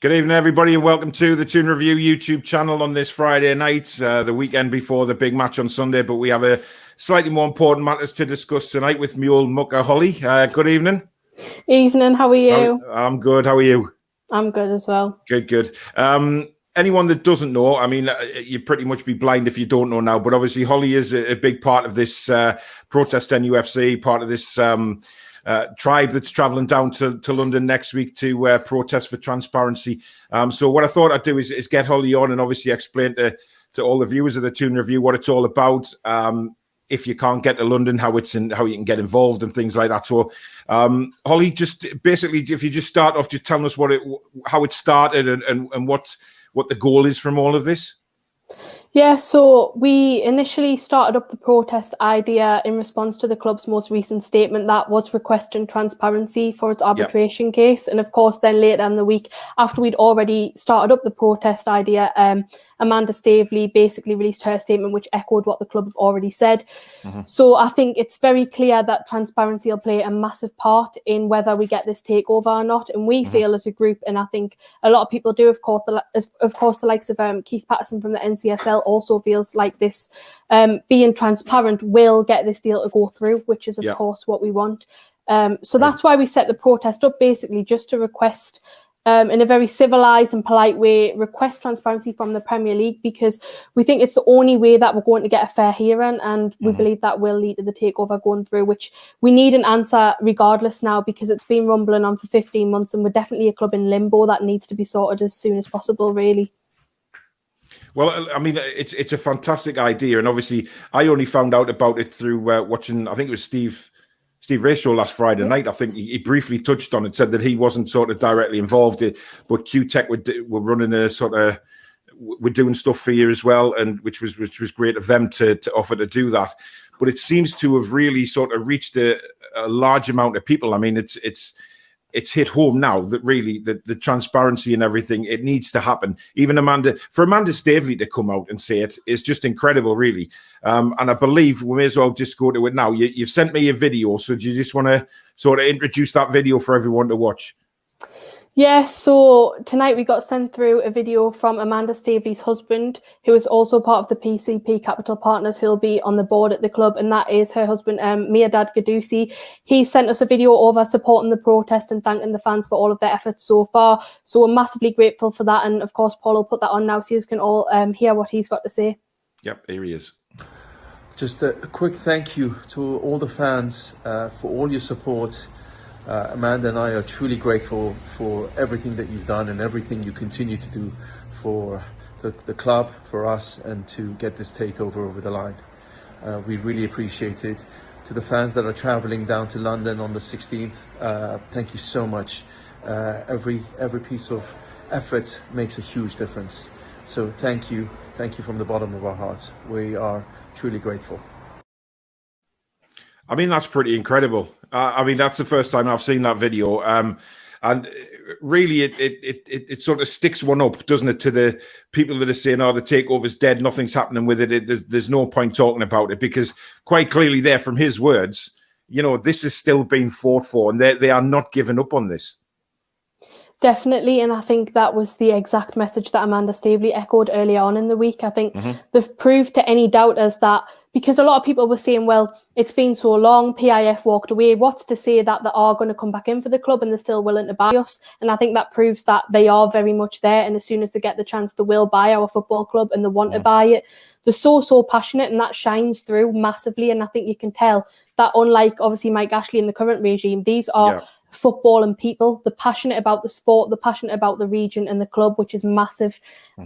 Good evening, everybody, and welcome to the Toon Review YouTube channel on this Friday night, the weekend before the big match on Sunday. But we have a slightly more important matters to discuss tonight with me old mucker Holly. Good evening. Evening, how are you? I'm good. How are you? I'm good as well. Good. Anyone that doesn't know, I mean, you'd pretty much be blind if you don't know now, but obviously Holly is a big part of this protest NUFC, part of this tribe that's travelling down to London next week to protest for transparency. So what I thought I'd do is get Holly on and obviously explain to all the viewers of the Toon Review what it's all about. If you can't get to London, how you can get involved and things like that. So, Holly, just basically, if you just start off, just telling us how it started and what the goal is from all of this. Yeah, so we initially started up the protest idea in response to the club's most recent statement that was requesting transparency for its arbitration case. And of course, then later in the week, after we'd already started up the protest idea, Amanda Staveley basically released her statement, which echoed what the club have already said. So I think it's very clear that transparency will play a massive part in whether we get this takeover or not. And we feel as a group, and I think a lot of people do, of course, the likes of Keith Patterson from the NCSL also feels like this being transparent will get this deal to go through, which is, of course, what we want. So that's why we set the protest up, basically, just to request in a very civilised and polite way, request transparency from the Premier League, because we think it's the only way that we're going to get a fair hearing, and we believe that will lead to the takeover going through, which we need an answer regardless now, because it's been rumbling on for 15 months and we're definitely a club in limbo that needs to be sorted as soon as possible, really. Well, I mean, it's a fantastic idea, and obviously I only found out about it through watching, I think it was Steve Ray's show last Friday night. I think he briefly touched on it, said that he wasn't sort of directly involved in, but Q-Tech were running a sort of, we're doing stuff for you as well, and which was great of them to offer to do that. But it seems to have really sort of reached a large amount of people. I mean, it's hit home now that really the transparency and everything, it needs to happen. Even Amanda Staveley to come out and say it is just incredible, really. And I believe we may as well just go to it now. You've sent me a video, so do you just want to sort of introduce that video for everyone to watch? Yeah, so tonight we got sent through a video from Amanda Staveley's husband, who is also part of the PCP Capital Partners, who'll be on the board at the club, and that is her husband, Mirdad Gadusi. He sent us a video over supporting the protest and thanking the fans for all of their efforts so far. So we're massively grateful for that, and of course, Paul will put that on now so you can all hear what he's got to say. Yep, here he is. Just a quick thank you to all the fans for all your support. Amanda and I are truly grateful for everything that you've done and everything you continue to do for the club, for us, and to get this takeover over the line. We really appreciate it. To the fans that are traveling down to London on the 16th, thank you so much. Every piece of effort makes a huge difference. So thank you from the bottom of our hearts. We are truly grateful. I mean, that's pretty incredible. I mean, that's the first time I've seen that video. And really, it sort of sticks one up, doesn't it, to the people that are saying, oh, the takeover's dead, nothing's happening with it. There's no point talking about it, because quite clearly there from his words, you know, this is still being fought for, and they are not giving up on this. Definitely, and I think that was the exact message that Amanda Staveley echoed earlier on in the week. I think they've proved to any doubters that, because a lot of people were saying, well, it's been so long, PIF walked away, what's to say that they are going to come back in for the club and they're still willing to buy us? And I think that proves that they are very much there, and as soon as they get the chance, they will buy our football club and they want to buy it. They're so passionate, and that shines through massively, and I think you can tell that, unlike obviously Mike Ashley and the current regime, these are football and people. They're passionate about the sport, they're passionate about the region and the club, which is massive.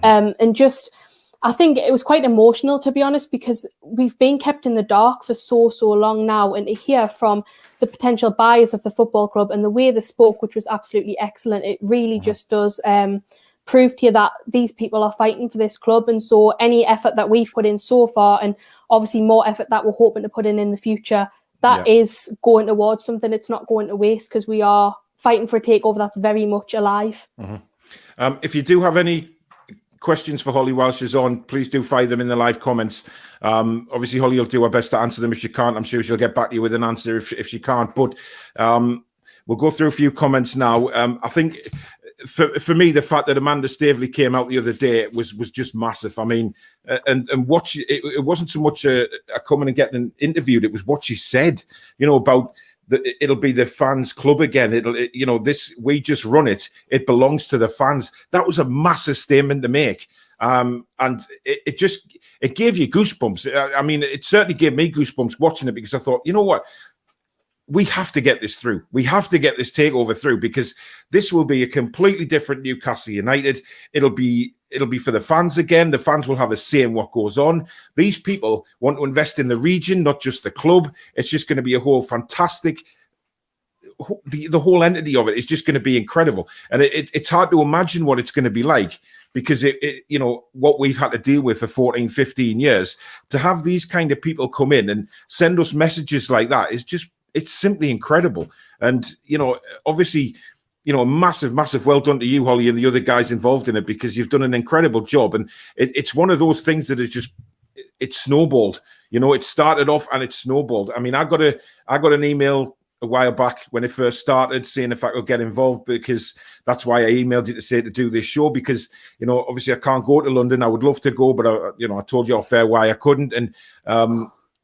And just, I think it was quite emotional, to be honest, because we've been kept in the dark for so long now, and to hear from the potential buyers of the football club and the way they spoke, which was absolutely excellent, it really just does prove to you that these people are fighting for this club. And so any effort that we've put in so far, and obviously more effort that we're hoping to put in the future, that is going towards something. It's not going to waste, because we are fighting for a takeover that's very much alive. If you do have any questions for Holly while she's on, please do fire them in the live comments. Obviously, Holly will do her best to answer them. If she can't, I'm sure she'll get back to you with an answer if she can't. But we'll go through a few comments now. I think for me, the fact that Amanda Staveley came out the other day was just massive. I mean, and what it wasn't so much a coming and getting interviewed. It was what she said, about it'll be the fans' club again. This, we just run it. It belongs to the fans. That was a massive statement to make. And it gave you goosebumps. I mean, it certainly gave me goosebumps watching it, because I thought, you know what? We have to get this through. We have to get this takeover through, because this will be a completely different Newcastle United. It'll be for the fans again. The fans will have a say in what goes on. These people want to invest in the region, not just the club. It's just going to be a whole fantastic. The whole entity of it is just going to be incredible, and it's hard to imagine what it's going to be like, because what we've had to deal with for 14, 15 years. To have these kind of people come in and send us messages like that is just. It's simply incredible. And, obviously, a massive well done to you, Holly, and the other guys involved in it, because you've done an incredible job. And it's one of those things that is just, it's snowballed. It started off and it snowballed. I mean, I got an email a while back when it first started saying if I could get involved, because that's why I emailed you to say to do this show, because, obviously I can't go to London. I would love to go, but I told you off air why I couldn't. And,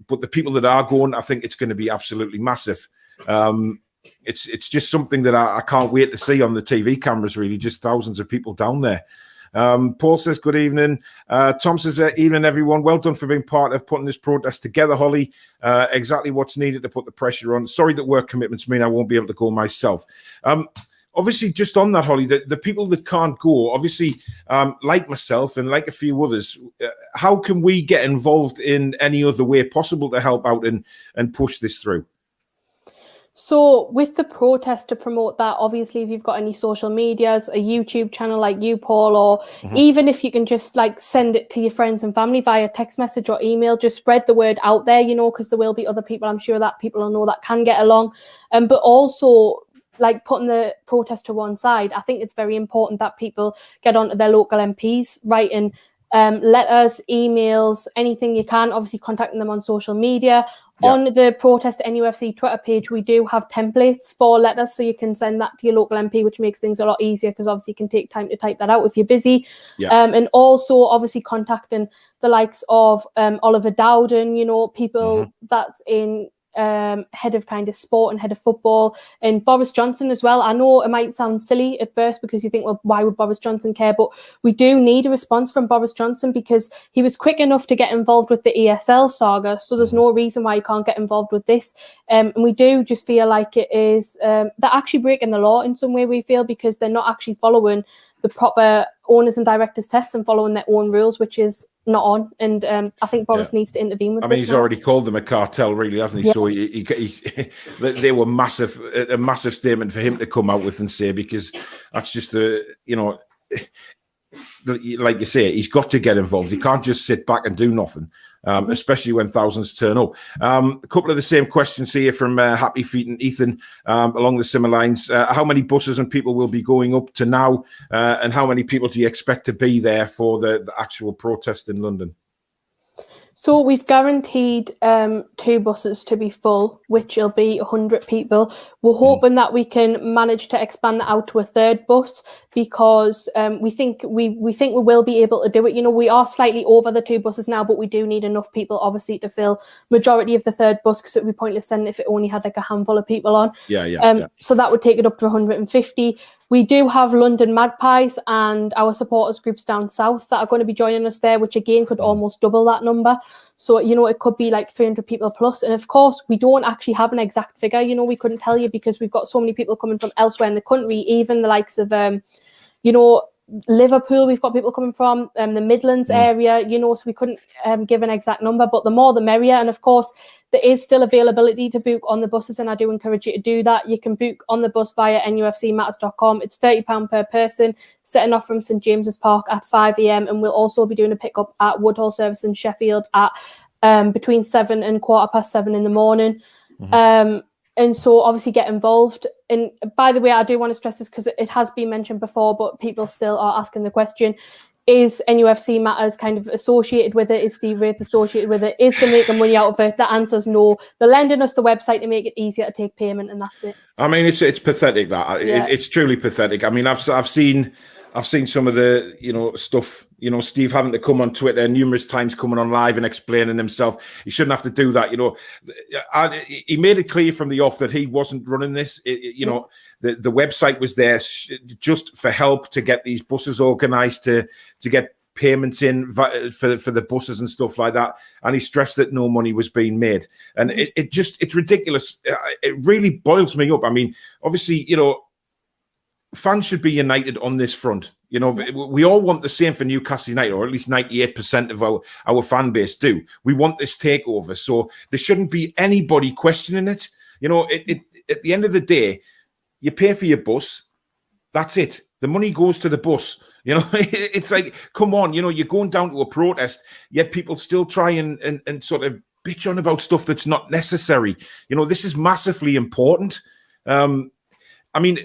but the people that are going, I think it's going to be absolutely massive. It's just something that I can't wait to see on the TV cameras, really, just thousands of people down there. Paul says, good evening. Tom says, evening, everyone. Well done for being part of putting this protest together, Holly. Exactly what's needed to put the pressure on. Sorry that work commitments mean I won't be able to go myself. Obviously, just on that, Holly, the people that can't go, obviously, like myself and like a few others, how can we get involved in any other way possible to help out and push this through? So with the protest, to promote that, obviously, if you've got any social medias, a YouTube channel like you, Paul, or even if you can just send it to your friends and family via text message or email, just spread the word out there, because there will be other people, I'm sure, that people will know that can get along. But also, putting the protest to one side, I think it's very important that people get onto their local MPs, writing letters, emails, anything you can, obviously contacting them on social media. Yeah. On the Protest NUFC Twitter page, we do have templates for letters, so you can send that to your local MP, which makes things a lot easier, because obviously it can take time to type that out if you're busy. Yeah. And also, obviously, contacting the likes of Oliver Dowden, people that's in head of kind of sport and head of football, and Boris Johnson as well. I know it might sound silly at first, because you think, well, why would Boris Johnson care? But we do need a response from Boris Johnson, because he was quick enough to get involved with the ESL saga, so there's no reason why he can't get involved with this. And we do just feel like it is they're actually breaking the law in some way, we feel, because they're not actually following the proper owners and directors tests and following their own rules, which is not on. And I think Boris needs to intervene with this. I mean, he's already called them a cartel, really, hasn't he? Yeah. So he they were a massive statement for him to come out with and say, because that's just like you say, he's got to get involved. He can't just sit back and do nothing, especially when thousands turn up. A couple of the same questions here from Happy Feet and Ethan along the similar lines. How many buses and people will be going up to now, and how many people do you expect to be there for the actual protest in London? So we've guaranteed 2 buses to be full, which will be 100 people. We're hoping that we can manage to expand that out to a 3rd bus, because we think we will be able to do it. We are slightly over the 2 buses now, but we do need enough people, obviously, to fill majority of the 3rd bus, because it would be pointless then if it only had a handful of people on. So that would take it up to 150. We do have London Magpies and our supporters groups down south that are going to be joining us there, which again could almost double that number. So, it could be 300 people plus. And of course, we don't actually have an exact figure. We couldn't tell you, because we've got so many people coming from elsewhere in the country, even the likes of, Liverpool, we've got people coming from the Midlands area, so we couldn't give an exact number, but the more the merrier. And of course, there is still availability to book on the buses, and I do encourage you to do that. You can book on the bus via nufcmatters.com. It's £30 per person, setting off from St James's Park at 5 a.m. And we'll also be doing a pickup at Woodhall Service in Sheffield at between 7 and 7:15 in the morning. And so obviously get involved. And by the way, I do want to stress this, because it has been mentioned before, but people still are asking the question. is NUFC Matters kind of associated with it? Is Steve Wraith associated with it? Is they making money out of it? The answer's no. They're lending us the website to make it easier to take payment, and that's it. I mean, it's pathetic that it's truly pathetic. I mean, I've seen some of the stuff. Steve having to come on Twitter numerous times, coming on live and explaining himself. He shouldn't have to do that. He made it clear from the off that he wasn't running this. The website was there just for help to get these buses organised, to get payments in for the buses and stuff like that. And he stressed that no money was being made. And it's ridiculous. It really boils me up. I mean, obviously, fans should be united on this front. We all want the same for Newcastle United, or at least 98% of our fan base do. We want this takeover. So there shouldn't be anybody questioning it. At the end of the day, you pay for your bus. That's it. The money goes to the bus. It's like, come on, you're going down to a protest, yet people still try and sort of bitch on about stuff that's not necessary. This is massively important. I mean,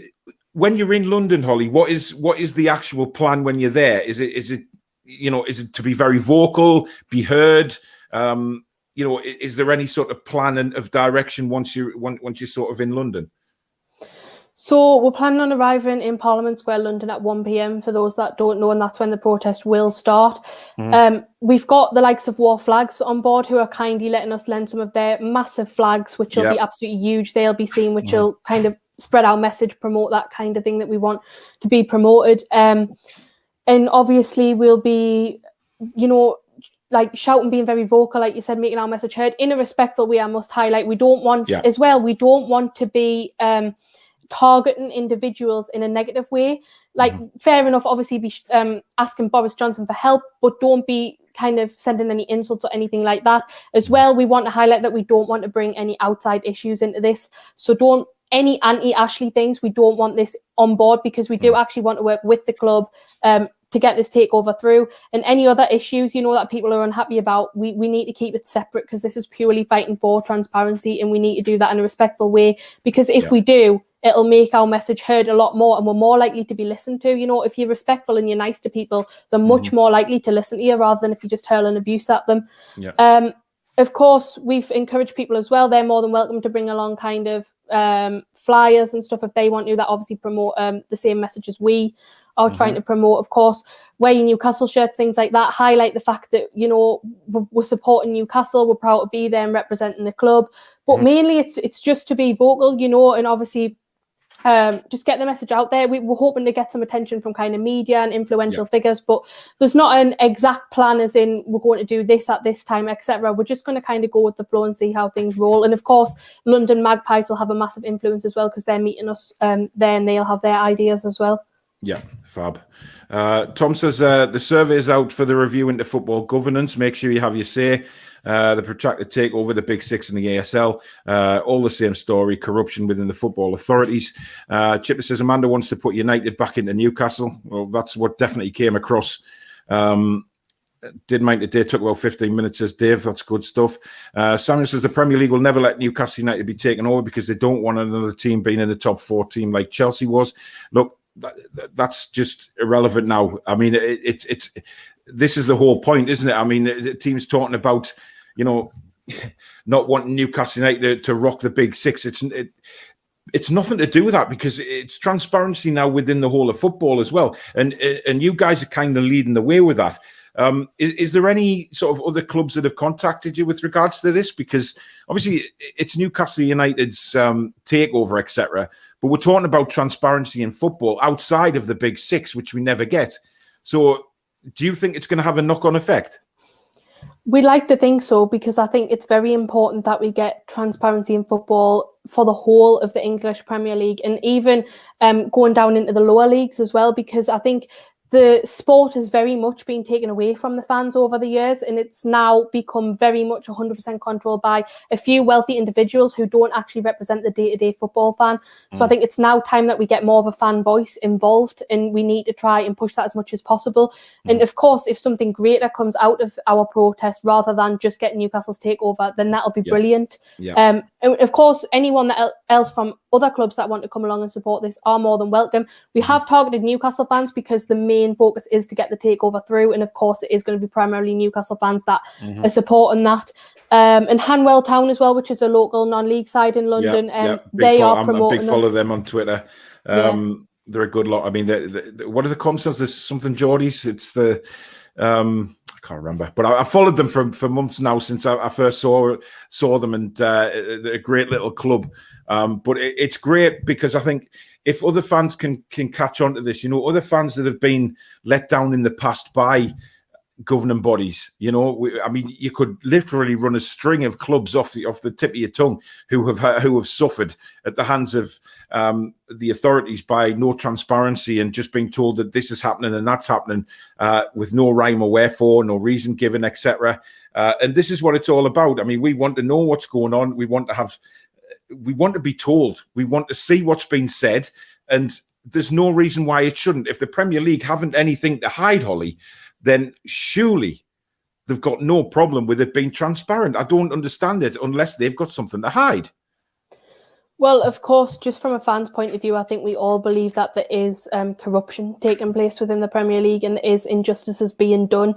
when you're in London, Holly, what is the actual plan when you're there? Is it to be very vocal, be heard? Is there any sort of plan of direction once you're sort of in London? So we're planning on arriving in Parliament Square, London at 1 p.m. for those that don't know, and that's when the protest will start. We've got the likes of War Flags on board who are kindly letting us lend some of their massive flags, which will be absolutely huge. They'll be seen, which will kind of spread our message, promote that kind of thing that we want to be promoted. And obviously we'll be, like shouting, being very vocal, like you said, making our message heard in a respectful way. I must highlight, we don't want to be targeting individuals in a negative way. Like, fair enough, obviously be asking Boris Johnson for help, but don't be kind of sending any insults or anything like that. As well, we want to highlight that we don't want to bring any outside issues into this. So don't any anti-Ashley things, we don't want this on board, because we do actually want to work with the club to get this takeover through. And any other issues, that people are unhappy about, we need to keep it separate, because this is purely fighting for transparency, and we need to do that in a respectful way, because if we do, it'll make our message heard a lot more, and we're more likely to be listened to. If you're respectful and you're nice to people, they're much more likely to listen to you, rather than if you just hurl an abuse at them. Of course, we've encouraged people as well. They're more than welcome to bring along kind of flyers and stuff if they want to, that obviously promote the same message as we are trying to promote. Of course, wear your Newcastle shirts, things like that, highlight the fact that, we're supporting Newcastle, we're proud to be there and representing the club. But mainly it's just to be vocal, and obviously just get the message out there. We're hoping to get some attention from kind of media and influential figures, but there's not an exact plan as in we're going to do this at this time, etc. We're just going to kind of go with the flow and see how things roll. And of course, London Magpies will have a massive influence as well, because they're meeting us there, and they'll have their ideas as well. Yeah, fab. Tom says the survey is out for the review into football governance. Make sure you have your say. The protracted takeover, the Big Six and the ASL, all the same story, corruption within the football authorities. Chipper says Amanda wants to put United back into Newcastle. Well, that's what definitely came across. Did mine today, took about 15 minutes, says Dave. That's good stuff. Samuel says the Premier League will never let Newcastle United be taken over, because they don't want another team being in the top 4 team like Chelsea was. Look, that's just irrelevant now. I mean, it's this is the whole point, isn't it? I mean, the team's talking about, not wanting Newcastle United to rock the Big Six. It's nothing to do with that, because it's transparency now within the whole of football as well. And you guys are kind of leading the way with that. Is there any sort of other clubs that have contacted you with regards to this? Because obviously it's Newcastle United's takeover, etc. But we're talking about transparency in football outside of the Big Six, which we never get. So do you think it's going to have a knock-on effect? We'd like to think so, because I think it's very important that we get transparency in football for the whole of the English Premier League, and even going down into the lower leagues as well, because I think the sport has very much been taken away from the fans over the years, and it's now become very much 100% controlled by a few wealthy individuals who don't actually represent the day-to-day football fan. So I think it's now time that we get more of a fan voice involved, and we need to try and push that as much as possible. And of course, if something greater comes out of our protest rather than just getting Newcastle's takeover, then that'll be brilliant. And of course, anyone else from other clubs that want to come along and support this are more than welcome. We have targeted Newcastle fans, because the main main focus is to get the takeover through. And of course, it is going to be primarily Newcastle fans that are supporting that. And Hanwell Town as well, which is a local non-league side in London. They are promoting. I'm a big follow of them on Twitter. Yeah. They're a good lot. I mean, what are the concepts? There's something Geordies. It's the I can't remember, but I followed them for months now since I first saw them, and they're a great little club. But it's great because I think if other fans can catch on to this, other fans that have been let down in the past by governing bodies, I mean, you could literally run a string of clubs off the tip of your tongue who have suffered at the hands of the authorities by no transparency and just being told that this is happening and that's happening with no rhyme or wherefore, no reason given, etc. And this is what it's all about. I mean, we want to know what's going on. We want to be told. We want to see what's been said, and there's no reason why it shouldn't. If the Premier League haven't anything to hide, Holly, then surely they've got no problem with it being transparent. I don't understand it unless they've got something to hide. Well, of course, just from a fan's point of view, I think we all believe that there is corruption taking place within the Premier League and there is injustices being done.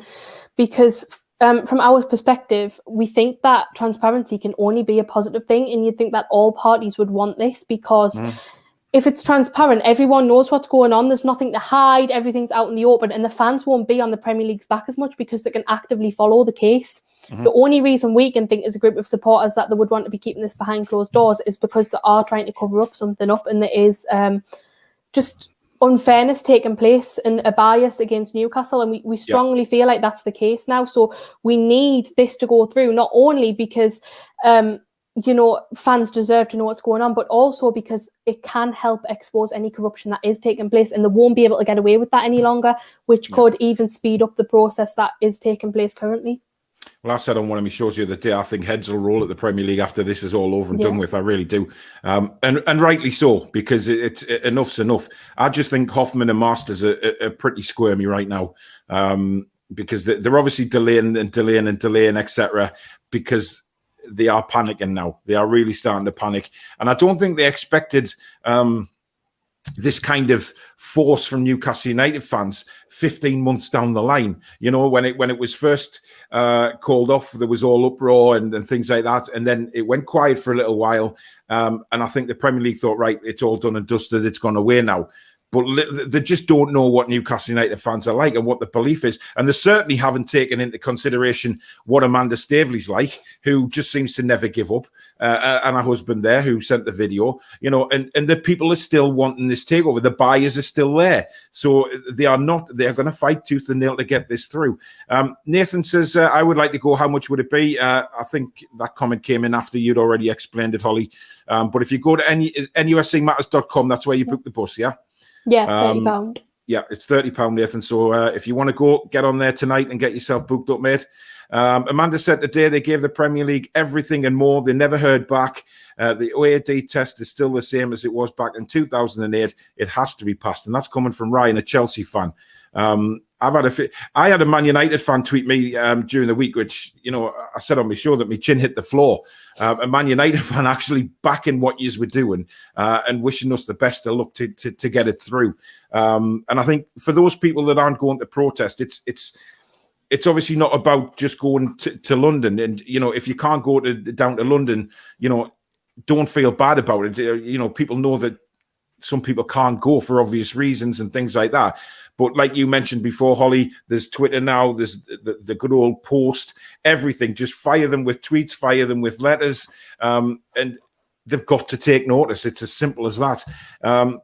Because from our perspective, we think that transparency can only be a positive thing. And you'd think that all parties would want this because if it's transparent, everyone knows what's going on. There's nothing to hide. Everything's out in the open. And the fans won't be on the Premier League's back as much because they can actively follow the case. The only reason we can think as a group of supporters that they would want to be keeping this behind closed doors is because they are trying to cover something up, and there is just unfairness taking place and a bias against Newcastle. And we strongly feel like that's the case now. So we need this to go through, not only because fans deserve to know what's going on, but also because it can help expose any corruption that is taking place, and they won't be able to get away with that any longer, which could even speed up the process that is taking place currently. Well, I said on one of my shows the other day, I think heads will roll at the Premier League after this is all over and done with. I really do. And rightly so, because it's enough's enough. I just think Hoffman and Masters are pretty squirmy right now, because they're obviously delaying, etc., because they are panicking now. They are really starting to panic. And I don't think they expected this kind of force from Newcastle United fans 15 months down the line. When it was first called off, there was all uproar and things like that. And then it went quiet for a little while. And I think the Premier League thought, right, it's all done and dusted. It's gone away now. But they just don't know what Newcastle United fans are like and what the belief is. And they certainly haven't taken into consideration what Amanda Staveley's like, who just seems to never give up, and her husband there who sent the video, and the people are still wanting this takeover. The buyers are still there. So they're going to fight tooth and nail to get this through. Nathan says, I would like to go. How much would it be? I think that comment came in after you'd already explained it, Holly. But if you go to nuscmatters.com, that's where you book the bus, yeah? Yeah, £30. Yeah, it's £30, Nathan. So if you want to go, get on there tonight and get yourself booked up, mate. Amanda said today they gave the Premier League everything and more. They never heard back. The OAD test is still the same as it was back in 2008. It has to be passed. And that's coming from Ryan, a Chelsea fan. I had a Man United fan tweet me during the week, which, I said on my show that my chin hit the floor. A Man United fan actually backing what yous were doing and wishing us the best of luck to get it through. And I think for those people that aren't going to protest, it's obviously not about just going to London. And, if you can't go down to London, don't feel bad about it. People know that some people can't go for obvious reasons and things like that. But like you mentioned before, Holly, there's Twitter now, there's the good old post, everything. Just fire them with tweets, fire them with letters, and they've got to take notice. It's as simple as that.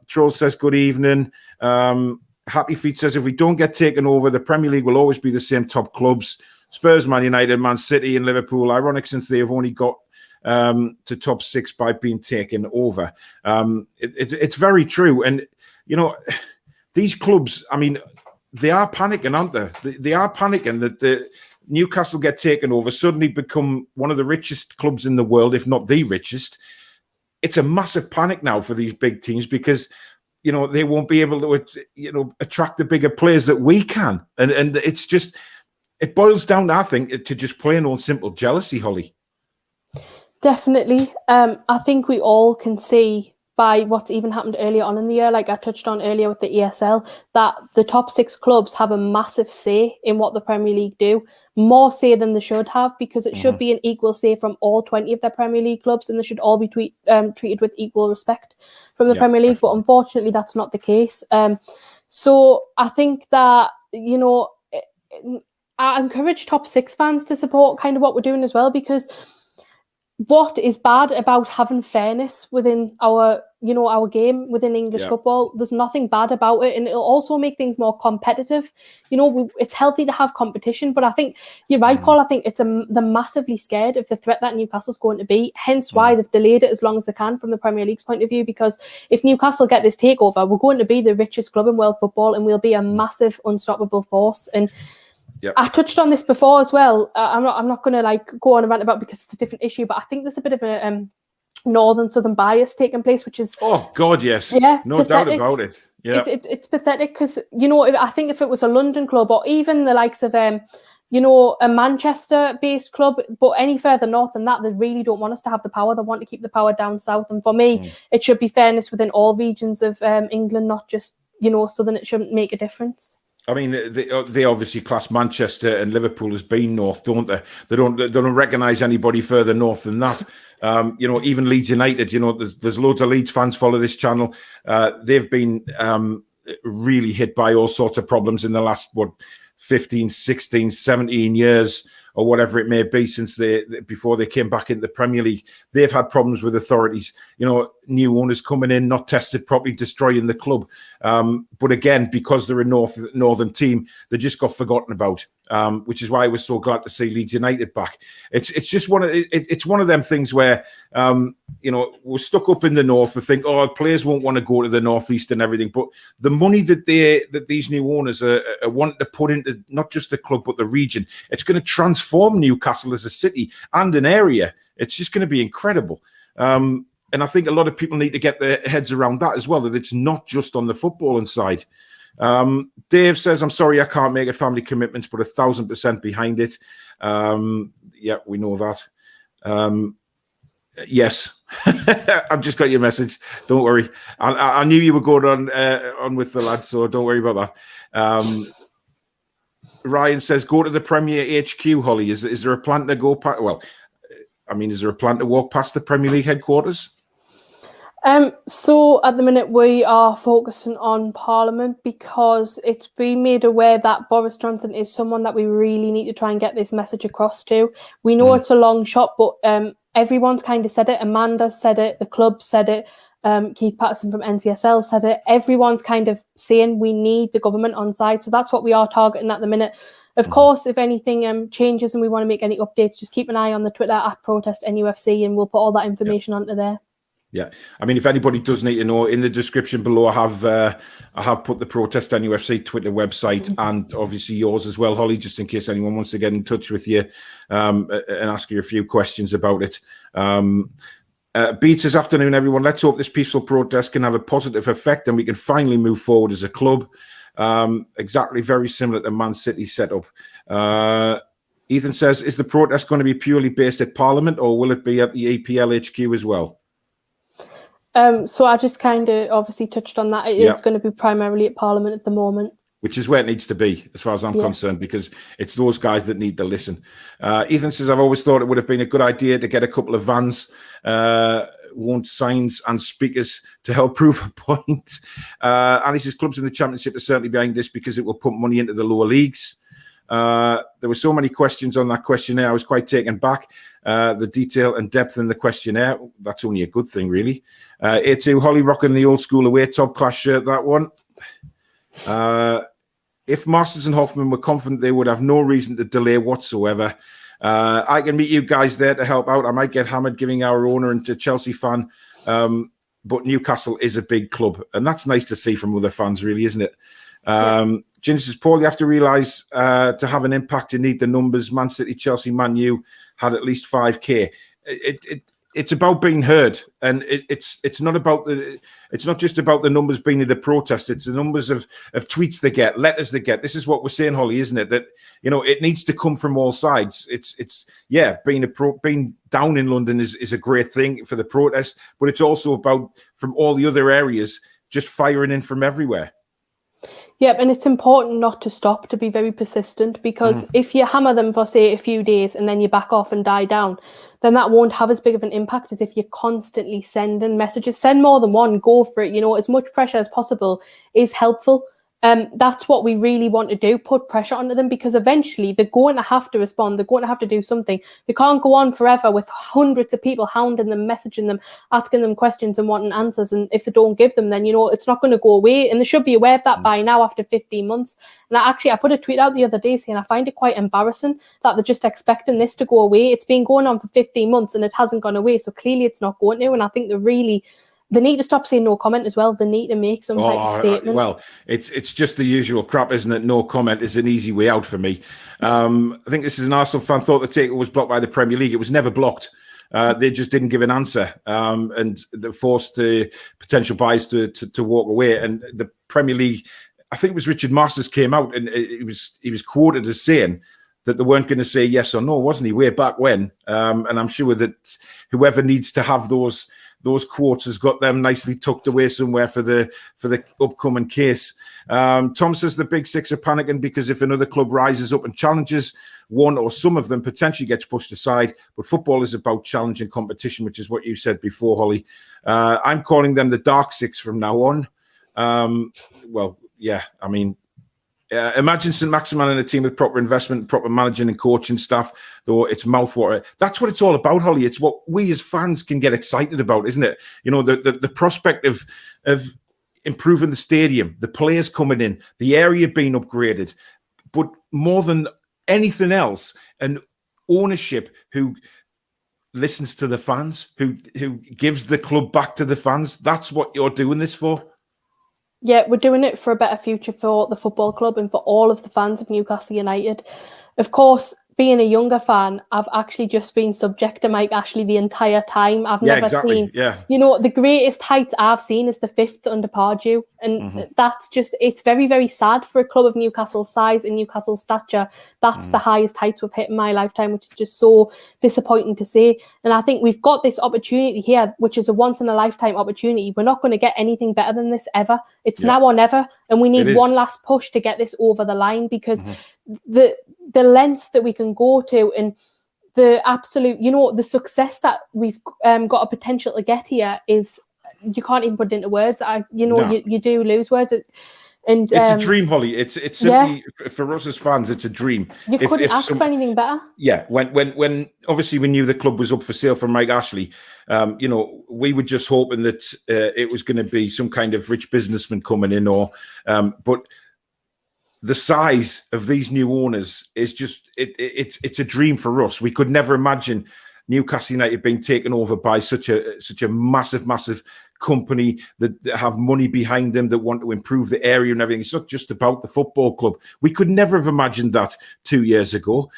Troll says, good evening. Happy Feet says, if we don't get taken over, the Premier League will always be the same top clubs. Spurs, Man United, Man City and Liverpool. Ironic since they have only got to top six by being taken over. It's very true. And, these clubs, I mean, they are panicking, aren't they? They are panicking that the Newcastle get taken over, suddenly become one of the richest clubs in the world, if not the richest. It's a massive panic now for these big teams because, they won't be able to, attract the bigger players that we can. And it's just, it boils down, I think, to just plain old simple jealousy, Holly. Definitely. I think we all can see by what's even happened earlier on in the year, like I touched on earlier with the ESL, that the top 6 clubs have a massive say in what the Premier League do, more say than they should have, because it should be an equal say from all 20 of their Premier League clubs, and they should all be treated with equal respect from the Premier League. But unfortunately, that's not the case. So I think that, you know, I encourage top 6 fans to support kind of what we're doing as well, because what is bad about having fairness within our, you know, our game within English football? There's nothing bad about it, and it'll also make things more competitive. You know, it's healthy to have competition, but I think you're right, Paul. I think they're massively scared of the threat that Newcastle's going to be. Hence why they've delayed it as long as they can from the Premier League's point of view. Because if Newcastle get this takeover, we're going to be the richest club in world football, and we'll be a massive, unstoppable force. And I touched on this before as well. I'm not going to like go on and rant about it because it's a different issue, but I think there's a bit of a northern southern bias taking place, which is no pathetic. doubt about it. It's pathetic because, you know, I think if it was a London club or even the likes of you know, a Manchester-based club, but any further north than that, they really don't want us to have the power. They want to keep the power down south. And for me, it should be fairness within all regions of England, not just, you know, southern. It shouldn't make a difference. I mean, they obviously class Manchester and Liverpool as being north, don't they? They don't recognise anybody further north than that. You know, even Leeds United. You know, there's loads of Leeds fans follow this channel. They've been really hit by all sorts of problems in the last 15, 16, 17 years. Or whatever it may be, since before they came back into the Premier League, they've had problems with authorities. You know, new owners coming in, not tested properly, destroying the club. But again, because they're a northern team, they just got forgotten about. Which is why I was so glad to see Leeds United back. It's just one of them things where you know, we're stuck up in the north. We think, players won't want to go to the northeast and everything. But the money that these new owners are wanting to put into not just the club but the region, it's going to transform Newcastle as a city and an area. It's just going to be incredible. And I think a lot of people need to get their heads around that as well, that it's not just on the footballing side. Dave says, I'm sorry I can't make a family commitments, but 1,000% behind it. Yeah, we know that. Yes, I've just got your message. Don't worry. I knew you were going on with the lads, so don't worry about that. Ryan says, go to the Premier HQ, Holly. Is there a plan to go past? Well, I mean, is there a plan to walk past the Premier League headquarters? So at the minute we are focusing on Parliament because it's been made aware that Boris Johnson is someone that we really need to try and get this message across to. We know it's a long shot, but everyone's kind of said it. Amanda said it, the club said it, Keith Patterson from NCSL said it. Everyone's kind of saying we need the government on side. So that's what we are targeting at the minute. Of course, if anything changes and we want to make any updates, just keep an eye on the Twitter at ProtestNUFC and we'll put all that information onto there. Yeah, I mean, if anybody does need to know, in the description below, I have put the Protest NUFC Twitter website and obviously yours as well, Holly, just in case anyone wants to get in touch with you and ask you a few questions about it. Beats this afternoon, everyone. Let's hope this peaceful protest can have a positive effect and we can finally move forward as a club. Exactly, very similar to Man City setup. Ethan says, is the protest going to be purely based at Parliament or will it be at the EPL HQ as well? So I just kind of obviously touched on that. It is going to be primarily at Parliament at the moment. Which is where it needs to be, as far as I'm concerned, because it's those guys that need to listen. Ethan says, I've always thought it would have been a good idea to get a couple of vans, signs and speakers to help prove a point. And he says, clubs in the Championship are certainly behind this because it will pump money into the lower leagues. There were so many questions on that questionnaire. I was quite taken back. The detail and depth in the questionnaire, that's only a good thing, really. A2, Holly rocking the old school away top class shirt, that one. If Masters and Hoffman were confident they would have no reason to delay whatsoever, I can meet you guys there to help out. I might get hammered giving our owner and a Chelsea fan, but Newcastle is a big club, and that's nice to see from other fans, really, isn't it? Ginger says, Paul, you have to realise to have an impact, you need the numbers. Man City, Chelsea, Man U had at least 5K. it's about being heard, and it's not about it's not just about the numbers being at a protest. It's the numbers of tweets they get, letters they get. This is what we're saying, Holly, isn't it? That it needs to come from all sides. It's being down in London is a great thing for the protest, but it's also about from all the other areas just firing in from everywhere. Yep, and it's important not to stop, to be very persistent, because if you hammer them for, say, a few days and then you back off and die down, then that won't have as big of an impact as if you're constantly sending messages. Send more than one, go for it. As much pressure as possible is helpful. That's what we really want to do, put pressure onto them, because eventually they're going to have to respond. They're going to have to do something. They can't go on forever with hundreds of people hounding them, messaging them, asking them questions and wanting answers. And if they don't give them, then, it's not going to go away. And they should be aware of that by now after 15 months. And I put a tweet out the other day saying I find it quite embarrassing that they're just expecting this to go away. It's been going on for 15 months and it hasn't gone away. So clearly it's not going to. And I think they need to stop saying no comment as well. They need to make some type of statement. Well, it's just the usual crap, isn't it? No comment is an easy way out for me. I think this is an Arsenal fan thought the takeover was blocked by the Premier League. It was never blocked. They just didn't give an answer, and they forced potential buyers to walk away. And the Premier League, I think it was Richard Masters came out and he was quoted as saying that they weren't going to say yes or no, wasn't he? Way back when, and I'm sure that whoever needs to have those quotes has got them nicely tucked away somewhere for the upcoming case. Tom says the big six are panicking because if another club rises up and challenges, one or some of them potentially gets pushed aside. But football is about challenge and competition, which is what you said before, Holly. I'm calling them the dark six from now on. Imagine St. Maximin and a team with proper investment, proper managing and coaching staff, though it's mouthwater. That's what it's all about, Holly. It's what we as fans can get excited about, isn't it? The prospect of improving the stadium, the players coming in, the area being upgraded, but more than anything else, an ownership who listens to the fans, who gives the club back to the fans. That's what you're doing this for. Yeah, we're doing it for a better future for the football club and for all of the fans of Newcastle United. Of course, being a younger fan, I've actually just been subject to Mike Ashley the entire time. I've never seen, the greatest heights I've seen is the 5th under Pardew. And that's just, it's very, very sad for a club of Newcastle's size and Newcastle's stature. That's the highest heights we've hit in my lifetime, which is just so disappointing to see. And I think we've got this opportunity here, which is a once in a lifetime opportunity. We're not going to get anything better than this ever. It's now or never. And we need one last push to get this over the line, because the lengths that we can go to and the absolute, the success that we've got a potential to get here is, you can't even put it into words. You do lose words. And it's a dream, Holly. It's simply for us as fans, it's a dream. You couldn't ask for anything better. Yeah, when obviously we knew the club was up for sale from Mike Ashley, we were just hoping that it was going to be some kind of rich businessman coming in, but the size of these new owners is just it's a dream for us. We could never imagine Newcastle United being taken over by such a massive company that have money behind them, that want to improve the area and everything. It's not just about the football club. We could never have imagined that 2 years ago.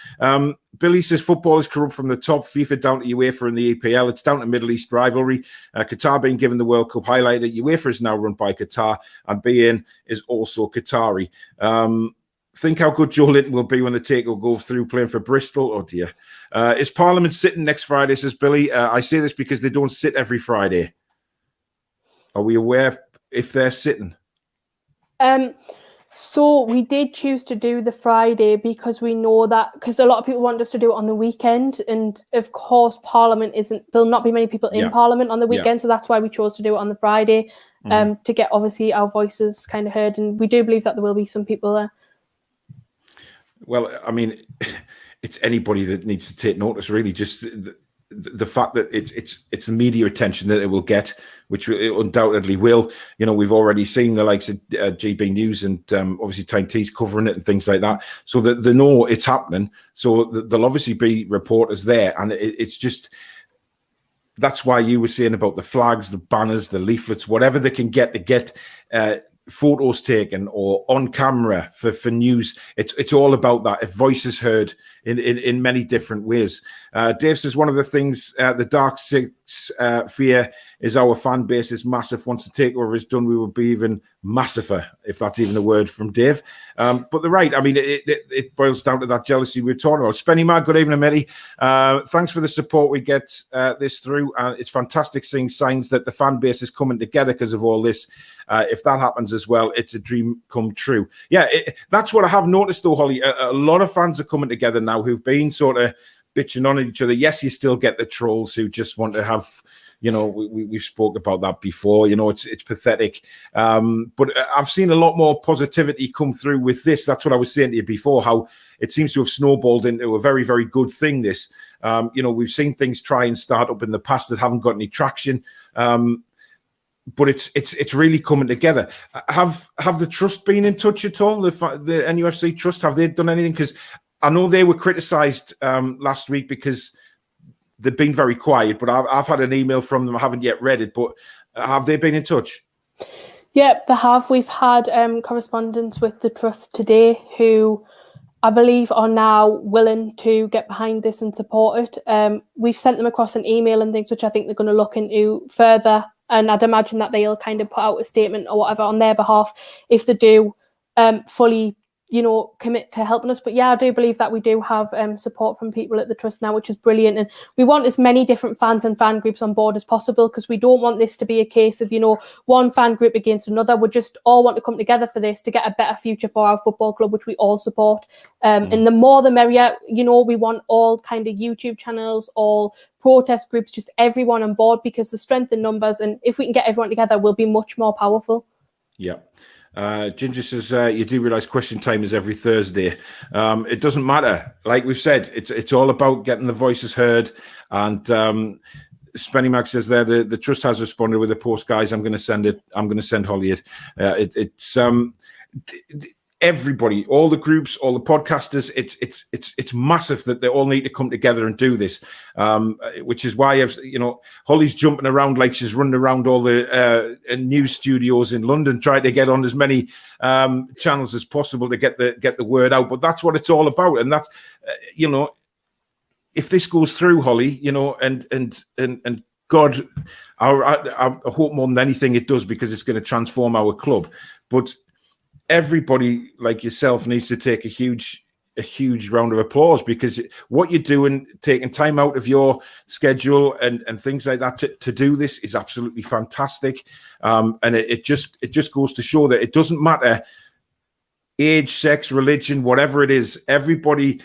Billy says football is corrupt from the top. FIFA down to UEFA and the EPL. It's down to Middle East rivalry. Qatar being given the World Cup highlighted. UEFA is now run by Qatar, and BN is also Qatari. Think how good Joe Linton will be when the takeover goes through, playing for Bristol. Oh dear. Is Parliament sitting next Friday, says Billy? I say this because they don't sit every Friday. Are we aware if they're sitting? So we did choose to do the Friday because we know that, because a lot of people want us to do it on the weekend, and of course Parliament there'll not be many people in Parliament on the weekend, so that's why we chose to do it on the Friday, to get obviously our voices kind of heard, and we do believe that there will be some people there. Well, I mean, it's anybody that needs to take notice, really. Just the fact that it's the media attention that it will get, which it undoubtedly will. We've already seen the likes of GB News and obviously Time T's covering it and things like that, so that they know it's happening. So there'll obviously be reporters there, and it's just, that's why you were saying about the flags, the banners, the leaflets, whatever they can get to get photos taken or on camera for news. It's all about that. If voice is heard in many different ways. Dave says one of the things the Dark Six fear is our fan base is massive. Once the takeover is done, we will be even massiver, if that's even a word from Dave. But they're right. I mean, it boils down to that jealousy we were talking about. Spenny Mag, good evening, Matty. Thanks for the support we get this through. It's fantastic seeing signs that the fan base is coming together because of all this. If that happens as well, it's a dream come true. Yeah, that's what I have noticed, though, Holly. A lot of fans are coming together now who've been sort of bitching on each other. Yes, you still get the trolls who just want to have, you know, we've spoke about that before. You know, it's pathetic. But I've seen a lot more positivity come through with this. That's what I was saying to you before, how it seems to have snowballed into a very, very good thing, this. You know, we've seen things try and start up in the past that haven't got any traction. But it's really coming together. Have the trust been in touch at all? The NUFC trust, have they done anything? Because I know they were criticised last week because they've been very quiet. But I've had an email from them. I haven't yet read it. But have they been in touch? Yeah, they have. We've had correspondence with the trust today, who I believe are now willing to get behind this and support it. We've sent them across an email and things, which I think they're going to look into further. And I'd imagine that they'll kind of put out a statement or whatever on their behalf if they do fully, you know, commit to helping us. But yeah, I do believe that we do have support from people at the trust now, which is brilliant. And we want as many different fans and fan groups on board as possible, because we don't want this to be a case of, you know, one fan group against another. We just all want to come together for this to get a better future for our football club, which we all support. And the more the merrier. You know, we want all kind of YouTube channels, all protest groups, just everyone on board, because the strength in numbers, and if we can get everyone together, we'll be much more powerful. Yeah. Ginger says, you do realise question time is every Thursday. It doesn't matter. Like we've said, it's all about getting the voices heard. And Spenny Mac says there, the trust has responded with a post, guys. I'm going to send it. I'm going to send Holly it. It's everybody, all the groups, all the podcasters. It's massive that they all need to come together and do this. Which is why Holly's jumping around like she's running around all the news studios in London, trying to get on as many channels as possible to get the word out. But that's what it's all about, and that's if this goes through, Holly, and God, I hope more than anything it does, because it's going to transform our club. But everybody like yourself needs to take a huge round of applause, because what you're doing, taking time out of your schedule and things like that to do this is absolutely fantastic. And it just goes to show that it doesn't matter age, sex, religion, whatever it is. Everybody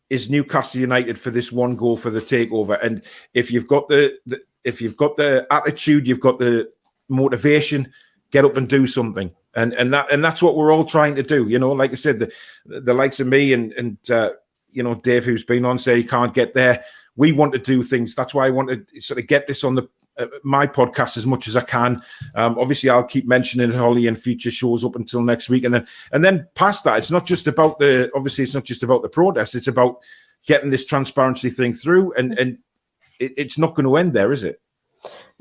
is Newcastle United for this one goal, for the takeover. And if you've got the attitude, you've got the motivation, get up and do something. And that's what we're all trying to do. Like I said, the likes of me and Dave, who's been on, say he can't get there. We want to do things. That's why I want to sort of get this on my podcast as much as I can. Obviously, I'll keep mentioning Holly in future shows up until next week, and then past that, it's not just about the protest. It's about getting this transparency thing through, and it's not going to end there, is it?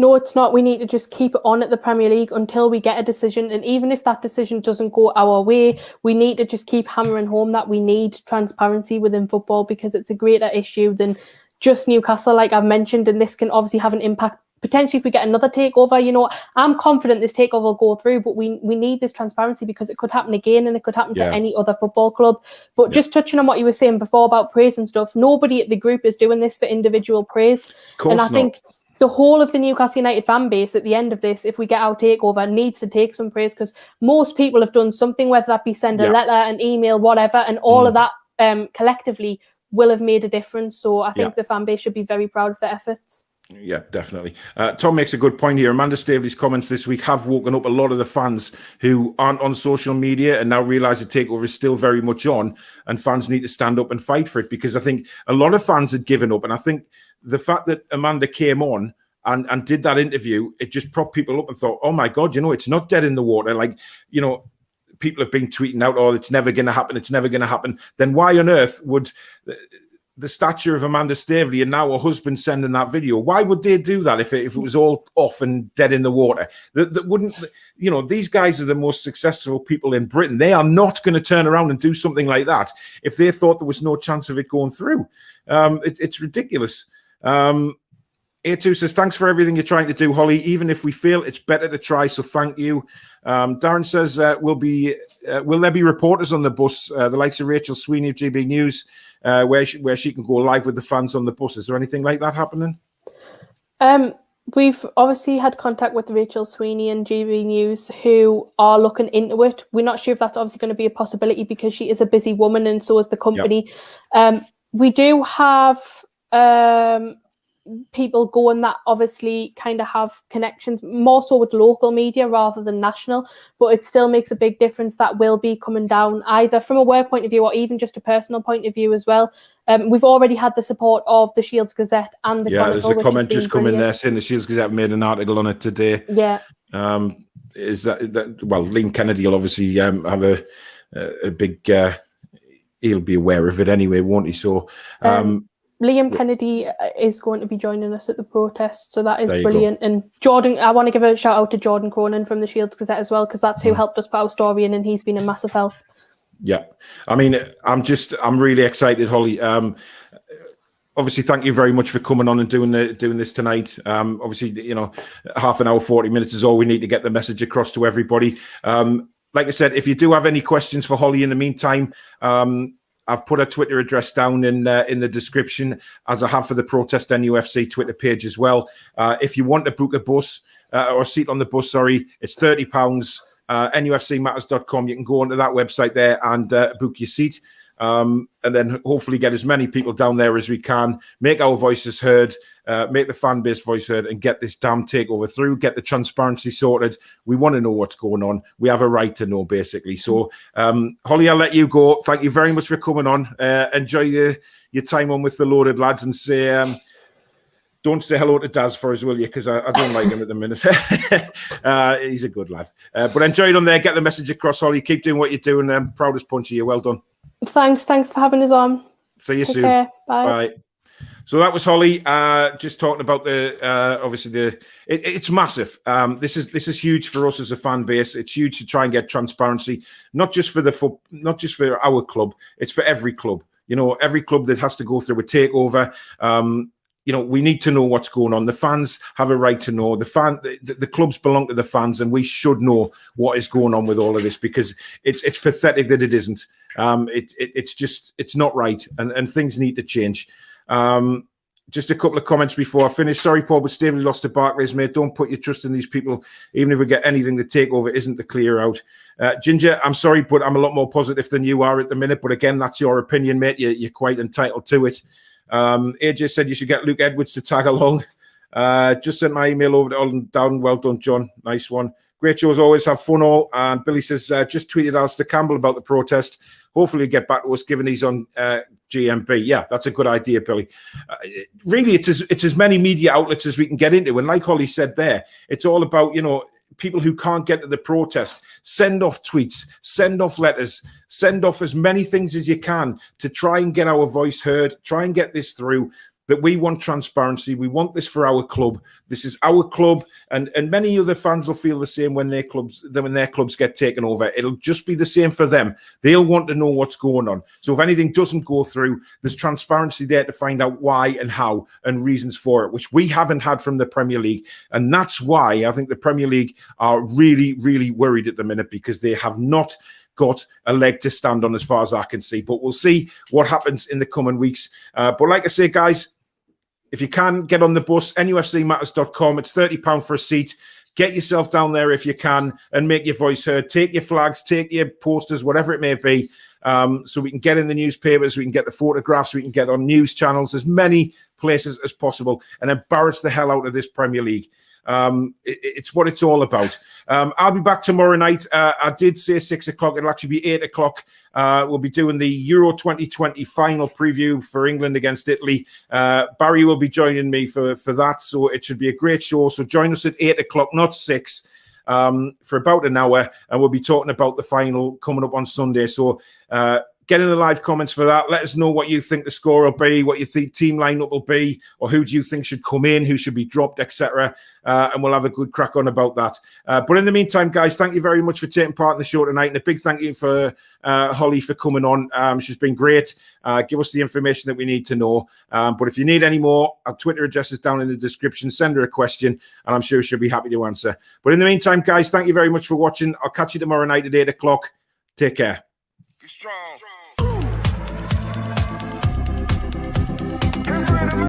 No, it's not. We need to just keep it on at the Premier League until we get a decision. And even if that decision doesn't go our way, we need to just keep hammering home that we need transparency within football, because it's a greater issue than just Newcastle, like I've mentioned. And this can obviously have an impact potentially if we get another takeover. I'm confident this takeover will go through, but we need this transparency, because it could happen again, and it could happen to any other football club. But just touching on what you were saying before about praise and stuff, nobody at the group is doing this for individual praise. And I think the whole of the Newcastle United fan base at the end of this, if we get our takeover, needs to take some praise, because most people have done something, whether that be send a letter, an email, whatever, and all of that collectively will have made a difference. So I think the fan base should be very proud of their efforts. Yeah, definitely. Tom makes a good point here. Amanda Staveley's comments this week have woken up a lot of the fans who aren't on social media and now realise the takeover is still very much on, and fans need to stand up and fight for it, because I think a lot of fans had given up. And I think the fact that Amanda came on and did that interview, it just propped people up and thought, oh my God, it's not dead in the water. Like, people have been tweeting out, oh, it's never going to happen. It's never going to happen. Then why on earth would the stature of Amanda Staveley and now her husband sending that video. Why would they do that if it was all off and dead in the water? That wouldn't, you know, these guys are the most successful people in Britain. They are not going to turn around and do something like that if they thought there was no chance of it going through. It's ridiculous. A2 says, thanks for everything you're trying to do, Holly. Even if we fail, it's better to try, so thank you. Darren says, will there be reporters on the bus, the likes of Rachel Sweeney of GB News, where she can go live with the fans on the bus? Is there anything like that happening? We've obviously had contact with Rachel Sweeney and GB News, who are looking into it. We're not sure if that's obviously going to be a possibility because she is a busy woman and so is the company. Yep. We do have people going that obviously kind of have connections more so with local media rather than national, but it still makes a big difference that will be coming down either from a work point of view or even just a personal point of view as well. We've already had the support of the Shields Gazette and the Chronicle. There's a comment just come in there saying the Shields Gazette made an article on it today. Yeah. Is that well, Liam Kennedy will obviously have a big he'll be aware of it anyway, won't he? So Liam Kennedy is going to be joining us at the protest, so that is brilliant. And Jordan, I want to give a shout out to Jordan Cronin from the Shields Gazette as well, because that's who helped us put our story in, and he's been a massive help. Yeah, I mean, I'm really excited, Holly. Obviously, thank you very much for coming on and doing this tonight. Obviously, you know, half an hour, 40 minutes is all we need to get the message across to everybody. Like I said, if you do have any questions for Holly in the meantime, I've put a Twitter address down in the description, as I have for the Protest NUFC Twitter page as well. If you want to book a bus or a seat on the bus, it's £30. NUFCmatters.com. You can go onto that website there and book your seat. And then hopefully get as many people down there as we can, make our voices heard, make the fan base voice heard, and get this damn takeover through, get the transparency sorted. We want to know what's going on. We have a right to know, basically. So, Holly, I'll let you go. Thank you very much for coming on. Enjoy your time on with the loaded lads, and say, don't say hello to Daz for us, will you? Because I don't like him at the minute. He's a good lad. But enjoy it on there. Get the message across, Holly. Keep doing what you're doing. Proud as punch of you. Well done. Thanks for having us on. See you soon. Care. Bye. So that was Holly, just talking about it's massive. This is huge for us as a fan base. It's huge to try and get transparency, not just for our club. It's for every club. You know, every club that has to go through a takeover. You know, we need to know what's going on. The fans have a right to know. The clubs belong to the fans, and we should know what is going on with all of this, because it's pathetic that it isn't. It's not right, and things need to change. Just a couple of comments before I finish. Sorry, Paul, but Staveley lost to Barclays, mate. Don't put your trust in these people. Even if we get anything, the takeover isn't the clear out. Ginger, I'm sorry, but I'm a lot more positive than you are at the minute. But again, that's your opinion, mate. You're quite entitled to it. AJ said you should get Luke Edwards to tag along. Just sent my email over to Alden Down. Well done, John. Nice one. Great shows always, have fun all. And Billy says, just tweeted Alistair Campbell about the protest. Hopefully he'll get back to us, given he's on GMB. Yeah, that's a good idea, Billy. Really, it's as many media outlets as we can get into. And like Holly said there, it's all about, you know, people who can't get to the protest. Send off tweets, send off letters, send off as many things as you can to try and get our voice heard, try and get this through. That we want transparency. We want this for our club. This is our club, and many other fans will feel the same when their clubs get taken over. It'll just be the same for them. They'll want to know what's going on. So if anything doesn't go through, there's transparency there to find out why and how and reasons for it, which we haven't had from the Premier League. And that's why I think the Premier League are really, really worried at the minute, because they have not got a leg to stand on as far as I can see. But we'll see what happens in the coming weeks. But like I say, guys, if you can, get on the bus, nufcmatters.com. It's £30 for a seat. Get yourself down there if you can and make your voice heard. Take your flags, take your posters, whatever it may be, so we can get in the newspapers, we can get the photographs, we can get on news channels, as many places as possible, and embarrass the hell out of this Premier League. It's what it's all about. I'll be back tomorrow night. I did say 6 o'clock. It'll actually be 8 o'clock. We'll be doing the Euro 2020 final preview for England against Italy. Barry will be joining me for that, so it should be a great show. So join us at 8 o'clock, not 6, for about an hour, and we'll be talking about the final coming up on Sunday. So Get in the live comments for that. Let us know what you think the score will be, what you think team lineup will be, or who do you think should come in, who should be dropped, etc. And we'll have a good crack on about that. But in the meantime, guys, thank you very much for taking part in the show tonight. And a big thank you for Holly for coming on. She's been great. Give us the information that we need to know. But if you need any more, our Twitter address is down in the description. Send her a question, and I'm sure she'll be happy to answer. But in the meantime, guys, thank you very much for watching. I'll catch you tomorrow night at 8 o'clock. Take care. Be strong.